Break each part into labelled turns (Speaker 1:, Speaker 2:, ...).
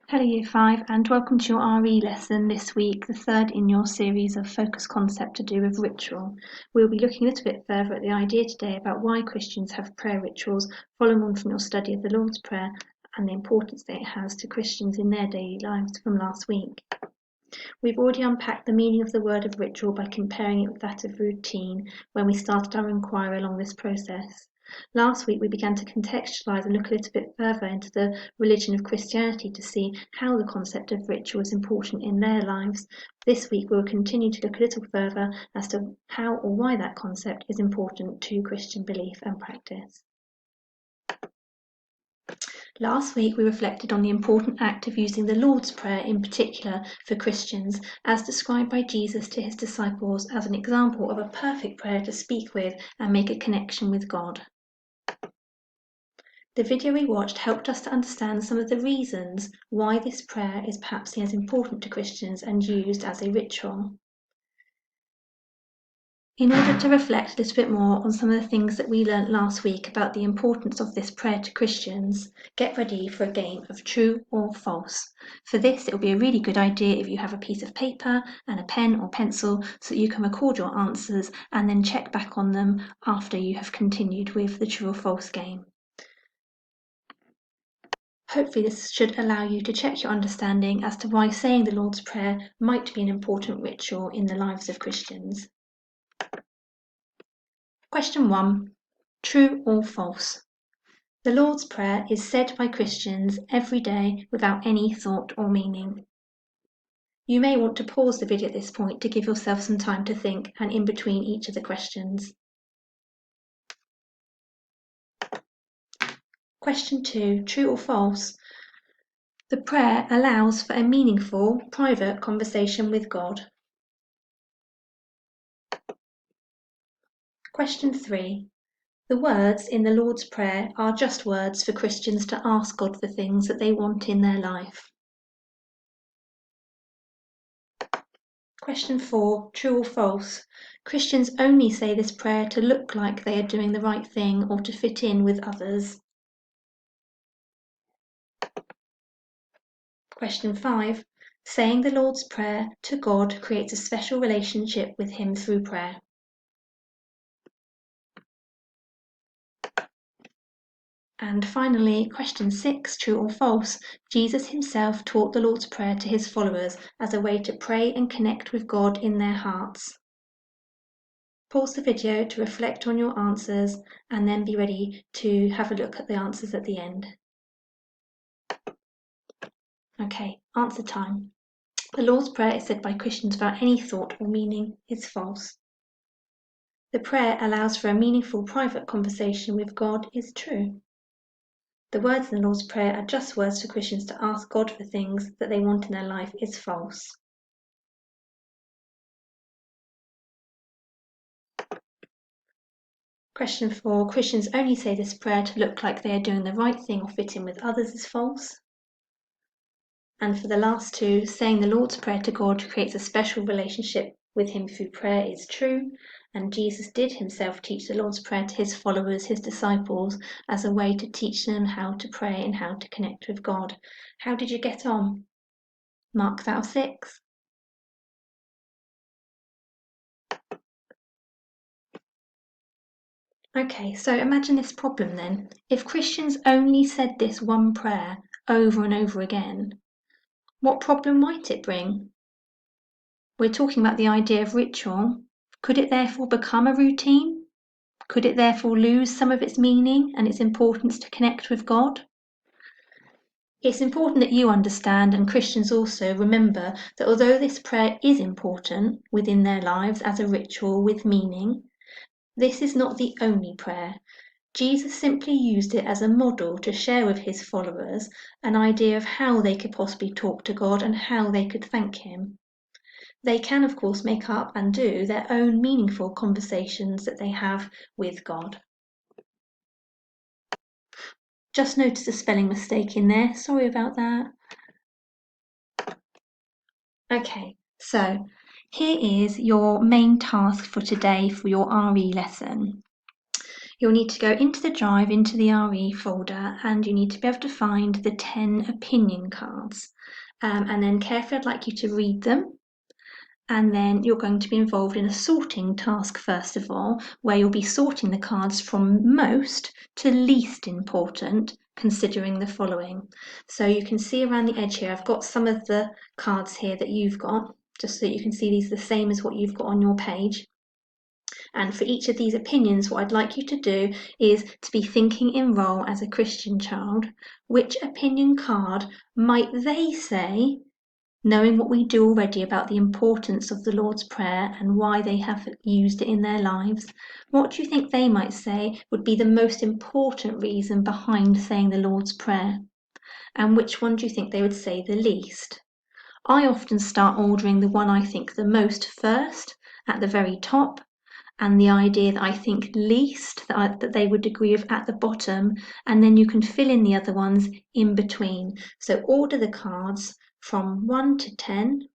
Speaker 1: Hello Year 5 and welcome to your RE lesson this week, the third in your series of focus concept to do with ritual. We'll be looking a little bit further at the idea today about why Christians have prayer rituals, following on from your study of the Lord's Prayer and the importance that it has to Christians in their daily lives from last week. We've already unpacked the meaning of the word of ritual by comparing it with that of routine when we started our inquiry along this process. Last week we began to contextualise and look a little bit further into the religion of Christianity to see how the concept of ritual is important in their lives. This week we will continue to look a little further as to how or why that concept is important to Christian belief and practice. Last week we reflected on the important act of using the Lord's Prayer in particular for Christians, as described by Jesus to his disciples as an example of a perfect prayer to speak with and make a connection with God. The video we watched helped us to understand some of the reasons why this prayer is perhaps seen as important to Christians and used as a ritual. In order to reflect a little bit more on some of the things that we learnt last week about the importance of this prayer to Christians, get ready for a game of true or false. For this, it will be a really good idea if you have a piece of paper and a pen or pencil so that you can record your answers and then check back on them after you have continued with the true or false game. Hopefully this should allow you to check your understanding as to why saying the Lord's Prayer might be an important ritual in the lives of Christians. Question 1. True or false? The Lord's Prayer is said by Christians every day without any thought or meaning. You may want to pause the video at this point to give yourself some time to think and in between each of the questions. Question 2. True or false? The prayer allows for a meaningful, private conversation with God. Question 3. The words in the Lord's Prayer are just words for Christians to ask God for things that they want in their life. Question 4. True or false? Christians only say this prayer to look like they are doing the right thing or to fit in with others. Question 5. Saying the Lord's Prayer to God creates a special relationship with Him through prayer. And finally, question 6, true or false? Jesus himself taught the Lord's Prayer to his followers as a way to pray and connect with God in their hearts. Pause the video to reflect on your answers and then be ready to have a look at the answers at the end. Okay, answer time. The Lord's Prayer is said by Christians without any thought or meaning is false. The prayer allows for a meaningful private conversation with God is true. The words in the Lord's Prayer are just words for Christians to ask God for things that they want in their life is false. Question 4. Christians only say this prayer to look like they are doing the right thing or fit in with others is false. And for the last two, saying the Lord's Prayer to God creates a special relationship with Him through prayer is true. And Jesus did himself teach the Lord's Prayer to his followers, his disciples, as a way to teach them how to pray and how to connect with God. How did you get on? Marks out of 6. Okay, so imagine this problem then. If Christians only said this one prayer over and over again, what problem might it bring? We're talking about the idea of ritual. Could it therefore become a routine? Could it therefore lose some of its meaning and its importance to connect with God? It's important that you understand, and Christians also remember, that although this prayer is important within their lives as a ritual with meaning, this is not the only prayer. Jesus simply used it as a model to share with his followers an idea of how they could possibly talk to God and how they could thank him. They can, of course, make up and do their own meaningful conversations that they have with God. Just noticed a spelling mistake in there. Sorry about that. Okay, so here is your main task for today for your RE lesson. You'll need to go into the drive, into the RE folder, and you need to be able to find the 10 opinion cards. And then carefully I'd like you to read them. And then you're going to be involved in a sorting task first of all, where you'll be sorting the cards from most to least important, considering the following. So you can see around the edge here, I've got some of the cards here that you've got, just so you can see these are the same as what you've got on your page. And for each of these opinions, what I'd like you to do is to be thinking in role as a Christian child. Which opinion card might they say, knowing what we do already about the importance of the Lord's Prayer and why they have used it in their lives, what do you think they might say would be the most important reason behind saying the Lord's Prayer? And which one do you think they would say the least? I often start ordering the one I think the most first, at the very top, and the idea that I think least that they would agree with at the bottom, and then you can fill in the other ones in between. So order the cards from 1 to 10,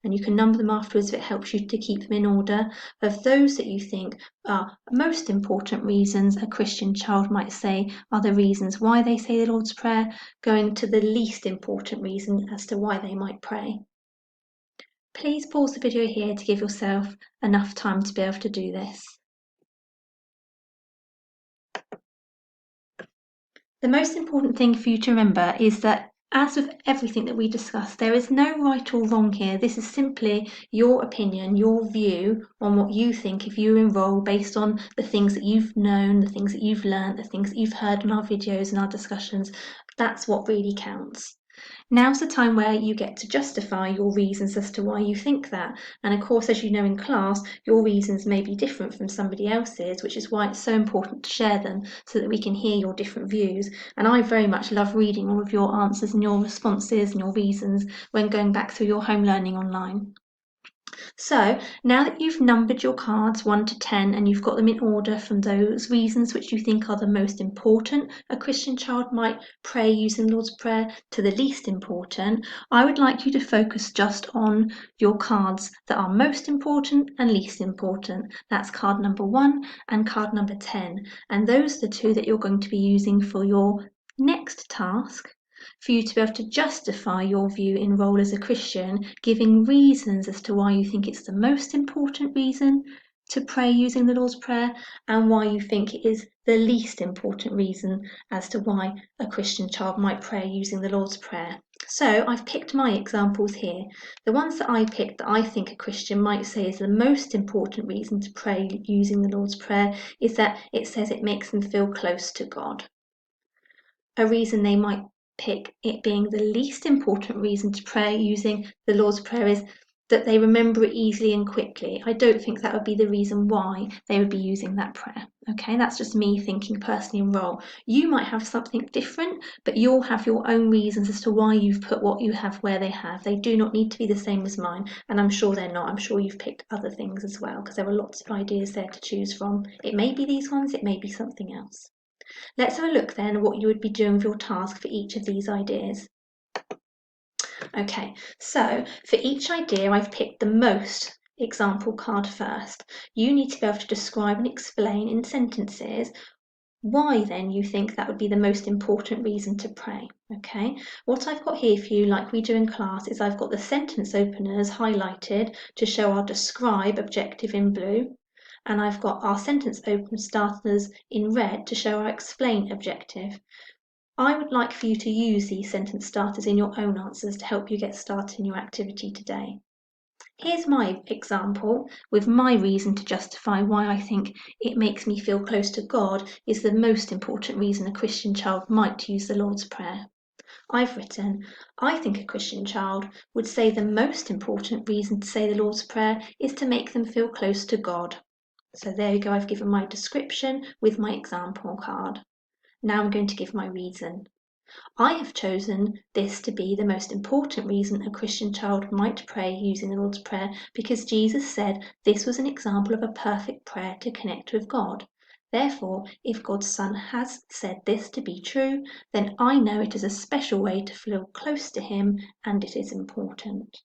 Speaker 1: and you can number them afterwards if it helps you to keep them in order, of those that you think are most important reasons a Christian child might say are the reasons why they say the Lord's Prayer, going to the least important reason as to why they might pray. Please pause the video here to give yourself enough time to be able to do this. The most important thing for you to remember is that, as with everything that we discussed, there is no right or wrong here. This is simply your opinion, your view on what you think if you enroll based on the things that you've known, the things that you've learned, the things that you've heard in our videos and our discussions. That's what really counts. Now's the time where you get to justify your reasons as to why you think that. And of course, as you know in class, your reasons may be different from somebody else's, which is why it's so important to share them so that we can hear your different views. And I very much love reading all of your answers and your responses and your reasons when going back through your home learning online. So now that you've numbered your cards 1 to 10 and you've got them in order from those reasons which you think are the most important a Christian child might pray using Lord's Prayer to the least important, I would like you to focus just on your cards that are most important and least important. That's card number 1 and card number 10. And those are the two that you're going to be using for your next task, for you to be able to justify your view in role as a Christian, giving reasons as to why you think it's the most important reason to pray using the Lord's Prayer and why you think it is the least important reason as to why a Christian child might pray using the Lord's Prayer. So I've picked my examples here. The ones that I picked that I think a Christian might say is the most important reason to pray using the Lord's Prayer is that it says it makes them feel close to God. A reason they might pick it being the least important reason to pray using the Lord's Prayer is that they remember it easily and quickly. I don't think that would be the reason why they would be using that prayer. Okay, that's just me thinking personally in role. You might have something different, but you'll have your own reasons as to why you've put what you have where they have. They do not need to be the same as mine, and I'm sure they're not. I'm sure you've picked other things as well, because there are lots of ideas there to choose from. It may be these ones, it may be something else. Let's have a look then at what you would be doing with your task for each of these ideas. Okay, so for each idea I've picked the most example card first. You need to be able to describe and explain in sentences why then you think that would be the most important reason to pray. Okay, what I've got here for you, like we do in class, is I've got the sentence openers highlighted to show our describe objective in blue, and I've got our sentence open starters in red to show our explain objective. I would like for you to use these sentence starters in your own answers to help you get started in your activity today. Here's my example with my reason to justify why I think it makes me feel close to God is the most important reason a Christian child might use the Lord's Prayer. I've written, I think a Christian child would say the most important reason to say the Lord's Prayer is to make them feel close to God. So there you go, I've given my description with my example card. Now I'm going to give my reason. I have chosen this to be the most important reason a Christian child might pray using the Lord's Prayer because Jesus said this was an example of a perfect prayer to connect with God. Therefore, if God's Son has said this to be true, then I know it is a special way to feel close to Him and it is important.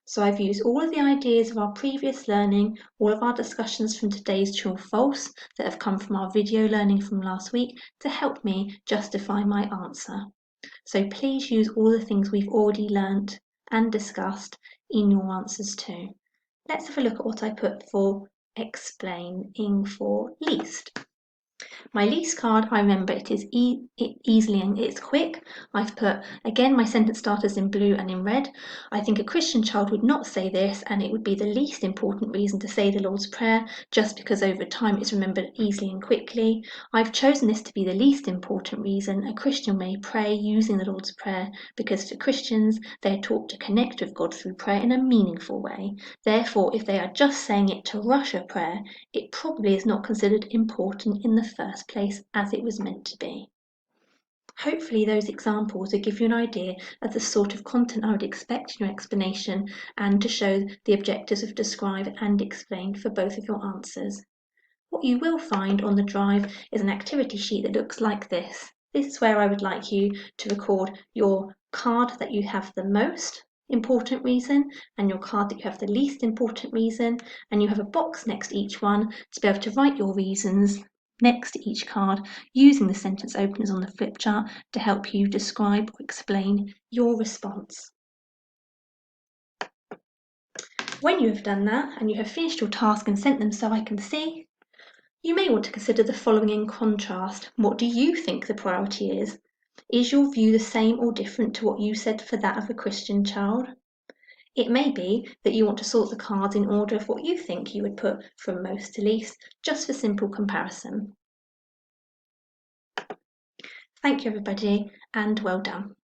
Speaker 1: So I've used all of the ideas of our previous learning, all of our discussions from today's true or false that have come from our video learning from last week to help me justify my answer. So please use all the things we've already learnt and discussed in your answers too. Let's have a look at what I put for explaining for least. My least card, I remember it is easily and it's quick. I've put, again, my sentence starters in blue and in red. I think a Christian child would not say this, and it would be the least important reason to say the Lord's Prayer, just because over time it's remembered easily and quickly. I've chosen this to be the least important reason a Christian may pray using the Lord's Prayer, because for Christians, they are taught to connect with God through prayer in a meaningful way. Therefore, if they are just saying it to rush a prayer, it probably is not considered important in the first place as it was meant to be. Hopefully those examples will give you an idea of the sort of content I would expect in your explanation and to show the objectives of describe and explain for both of your answers. What you will find on the drive is an activity sheet that looks like this. This is where I would like you to record your card that you have the most important reason and your card that you have the least important reason, and you have a box next to each one to be able to write your reasons next to each card using the sentence openers on the flip chart to help you describe or explain your response. When you have done that and you have finished your task and sent them so I can see, you may want to consider the following in contrast. What do you think the priority is? Is your view the same or different to what you said for that of a Christian child? It may be that you want to sort the cards in order of what you think you would put from most to least, just for simple comparison. Thank you everybody, and well done.